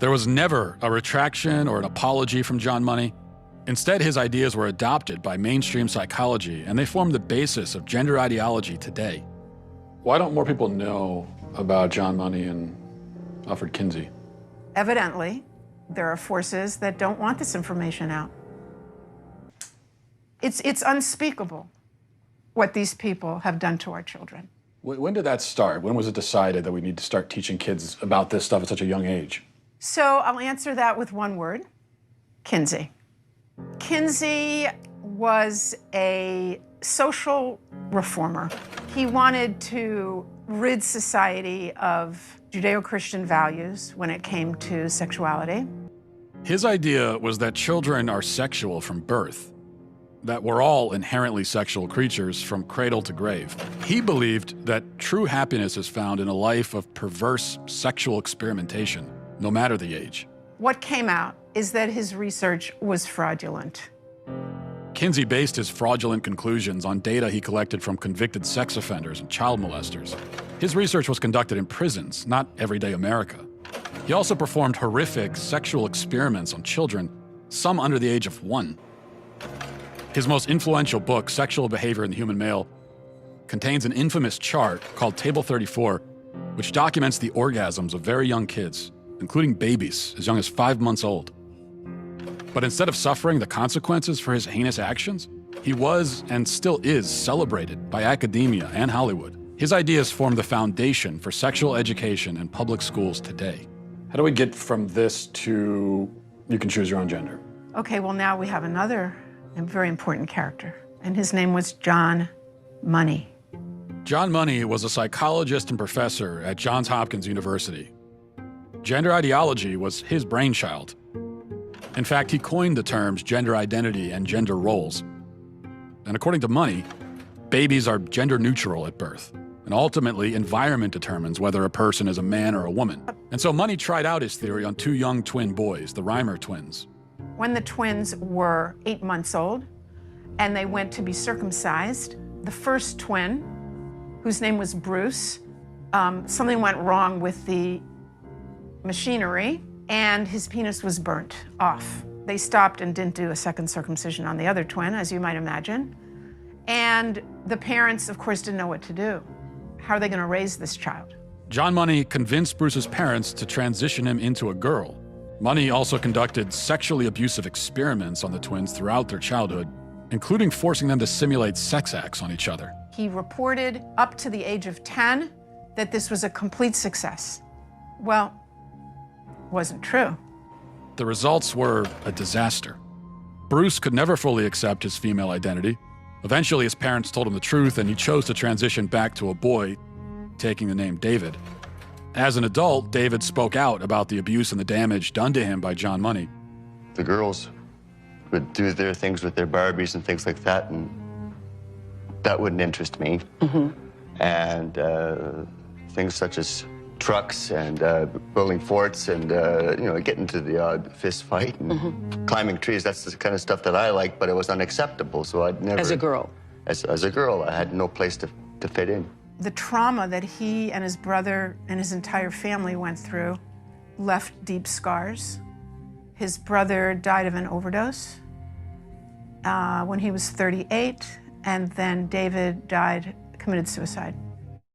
There was never a retraction or an apology from John Money. Instead, his ideas were adopted by mainstream psychology, and they form the basis of gender ideology today. Why don't more people know about John Money and Alfred Kinsey? Evidently, there are forces that don't want this information out. It's unspeakable what these people have done to our children. When did that start? When was it decided that we need to start teaching kids about this stuff at such a young age? So I'll answer that with one word: Kinsey. Kinsey was a social reformer. He wanted to rid society of Judeo-Christian values when it came to sexuality. His idea was that children are sexual from birth, that we're all inherently sexual creatures from cradle to grave. He believed that true happiness is found in a life of perverse sexual experimentation, no matter the age. What came out is that his research was fraudulent. Kinsey based his fraudulent conclusions on data he collected from convicted sex offenders and child molesters. His research was conducted in prisons, not everyday America. He also performed horrific sexual experiments on children, some under the age of 1. His most influential book, Sexual Behavior in the Human Male, contains an infamous chart called Table 34, which documents the orgasms of very young kids, including babies as young as 5 months old. But instead of suffering the consequences for his heinous actions, he was and still is celebrated by academia and Hollywood. His ideas form the foundation for sexual education in public schools today. How do we get from this to you can choose your own gender? Okay, well now we have another very important character, and his name was John Money. John Money was a psychologist and professor at Johns Hopkins University. Gender ideology was his brainchild. In fact, he coined the terms gender identity and gender roles. And according to Money, babies are gender neutral at birth. And ultimately, environment determines whether a person is a man or a woman. And so Money tried out his theory on 2 young twin boys, the Reimer twins. When the twins were 8 months old and they went to be circumcised, the first twin, whose name was Bruce, something went wrong with the machinery and his penis was burnt off. They stopped and didn't do a second circumcision on the other twin, as you might imagine. And the parents, of course, didn't know what to do. How are they going to raise this child? John Money convinced Bruce's parents to transition him into a girl. Money also conducted sexually abusive experiments on the twins throughout their childhood, including forcing them to simulate sex acts on each other. He reported up to the age of 10 that this was a complete success. Well, wasn't true. The results were a disaster. Bruce could never fully accept his female identity. Eventually, his parents told him the truth, and he chose to transition back to a boy, taking the name David. As an adult, David spoke out about the abuse and the damage done to him by John Money. The girls would do their things with their Barbies and things like that, and that wouldn't interest me. And things such as trucks and building forts and, you know, getting to the odd fist fight and climbing trees, that's the kind of stuff that I like, but it was unacceptable, so I'd never... As a girl? As a girl, I had no place to fit in. The trauma that he and his brother and his entire family went through left deep scars. His brother died of an overdose when he was 38, and then David committed suicide.